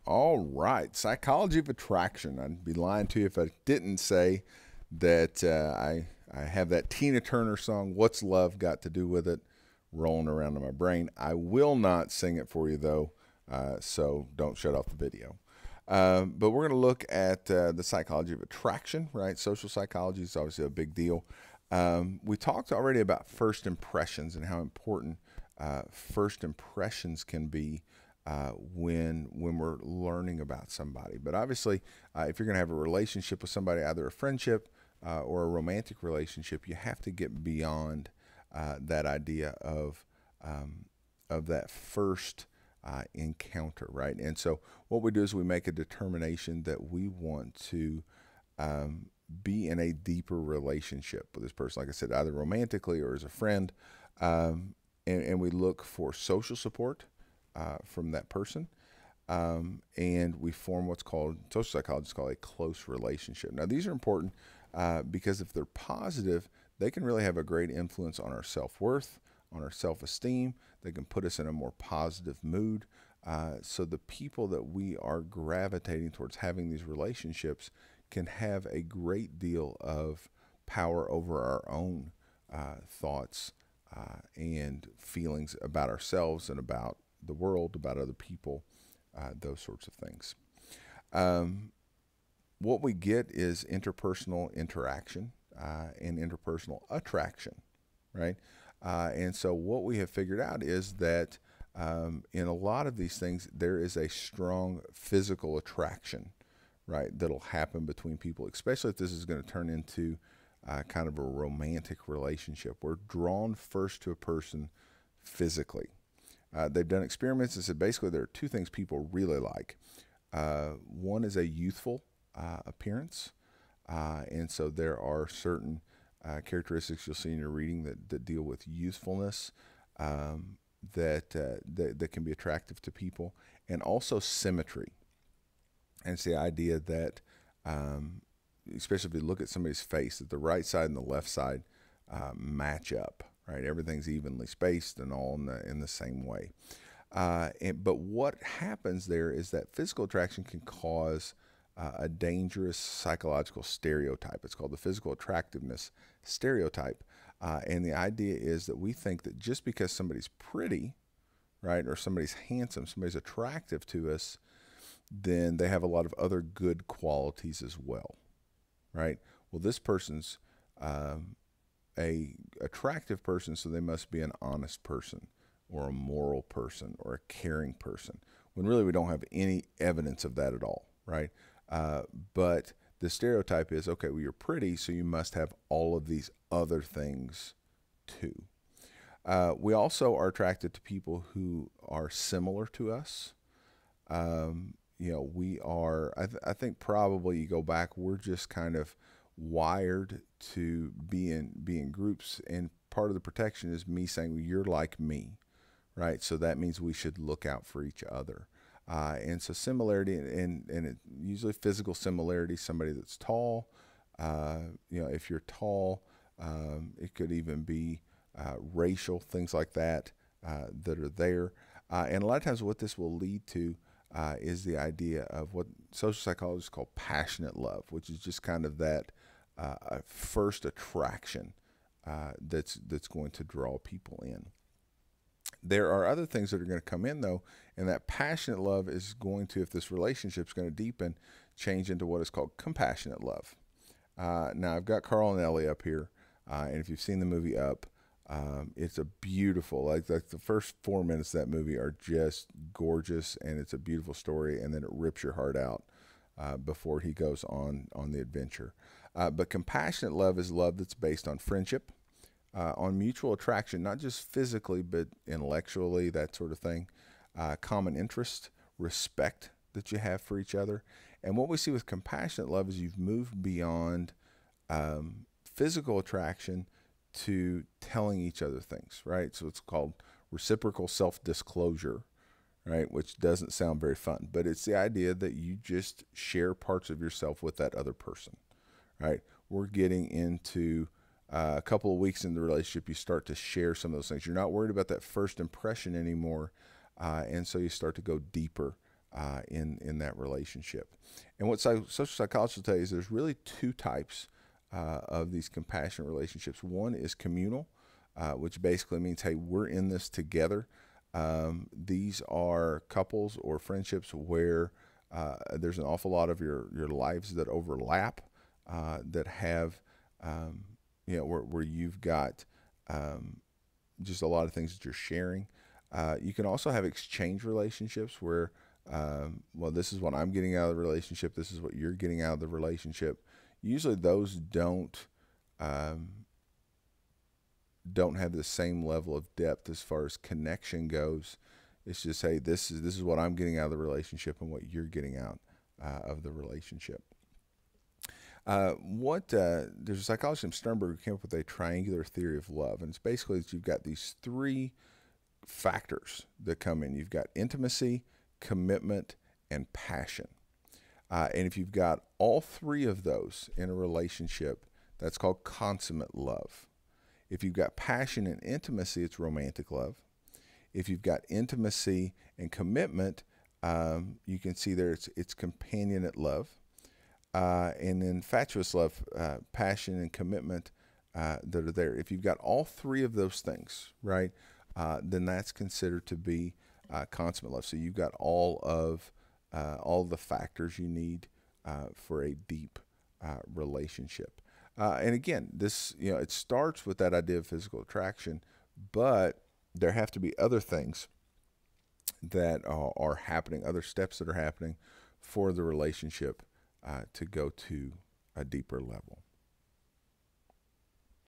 All right, psychology of attraction. I'd be lying to you if I didn't say that I have that Tina Turner song, "What's Love Got to Do with It," rolling around in my brain. I will not sing it for you though, so don't shut off the video. But we're going to look at the psychology of attraction, right? Social psychology is obviously a big deal. We talked already about first impressions and how important first impressions can be when we're learning about somebody. But obviously, if you're going to have a relationship with somebody, either a friendship or a romantic relationship, you have to get beyond that idea of that first encounter, right? And so, what we do is we make a determination that we want to be in a deeper relationship with this person. Like I said, either romantically or as a friend, and we look for social support from that person. And we form what's called, social psychologists call a close relationship. Now, these are important because if they're positive, they can really have a great influence on our self worth, on our self esteem. They can put us in a more positive mood. So, the people that we are gravitating towards having these relationships can have a great deal of power over our own thoughts and feelings about ourselves and about the world, about other people, those sorts of things. Um, what we get is interpersonal interaction and interpersonal attraction, right? And so, what we have figured out is that in a lot of these things, there is a strong physical attraction, right, that'll happen between people, especially if this is going to turn into kind of a romantic relationship. We're drawn first to a person physically. They've done experiments and said basically there are two things people really like. One is a youthful appearance, and so there are certain characteristics you'll see in your reading that deal with youthfulness that can be attractive to people, and also symmetry. And it's the idea that, especially if you look at somebody's face, that the right side and the left side match up. Right, everything's evenly spaced and all in the same way. But what happens there is that physical attraction can cause a dangerous psychological stereotype. It's called the physical attractiveness stereotype. And the idea is that we think that just because somebody's pretty, right, or somebody's handsome, somebody's attractive to us, then they have a lot of other good qualities as well, right? Well, this person's a attractive person, so they must be an honest person or a moral person or a caring person, when really we don't have any evidence of that at all, right? But the stereotype is, okay, well, you're pretty, so you must have all of these other things too. We also are attracted to people who are similar to us. We are, I think probably you go back, we're just kind of wired to be in groups, and part of the protection is me saying, well, you're like me, right? So that means we should look out for each other. And so similarity, and it, usually physical similarity, somebody that's tall, if you're tall, it could even be racial, things like that that are there. And a lot of times what this will lead to is the idea of what social psychologists call passionate love, which is just kind of that first attraction that's going to draw people in. There are other things that are going to come in though, and that passionate love is going to, if this relationship is going to deepen, change into what is called compassionate love. Now I've got Carl and Ellie up here, and if you've seen the movie Up, it's a beautiful, like the first 4 minutes of that movie are just gorgeous, and it's a beautiful story, and then it rips your heart out before he goes on the adventure. But compassionate love is love that's based on friendship, on mutual attraction, not just physically, but intellectually, that sort of thing, common interest, respect that you have for each other. And what we see with compassionate love is you've moved beyond physical attraction to telling each other things, right? So it's called reciprocal self-disclosure, right? Which doesn't sound very fun, but it's the idea that you just share parts of yourself with that other person, right? We're getting into a couple of weeks in the relationship, you start to share some of those things. You're not worried about that first impression anymore, and so you start to go deeper in that relationship. And what social psychologists will tell you is there's really two types of these compassionate relationships. One is communal, which basically means, hey, we're in this together. These are couples or friendships where there's an awful lot of your lives that overlap, that have, where you've got just a lot of things that you're sharing. You can also have exchange relationships where, well, this is what I'm getting out of the relationship. This is what you're getting out of the relationship. Usually those don't have the same level of depth as far as connection goes. It's just, hey, this is what I'm getting out of the relationship and what you're getting out of the relationship. There's a psychologist named Sternberg who came up with a triangular theory of love, and it's basically that you've got these three factors that come in. You've got intimacy, commitment, and passion. And if you've got all three of those in a relationship, that's called consummate love. If you've got passion and intimacy, it's romantic love. If you've got intimacy and commitment, you can see there it's companionate love. And then fatuous love, passion and commitment that are there. If you've got all three of those things, right, then that's considered to be consummate love. So you've got all the factors you need for a deep relationship. And again, this, it starts with that idea of physical attraction, but there have to be other things that are happening, other steps that are happening for the relationship to go to a deeper level.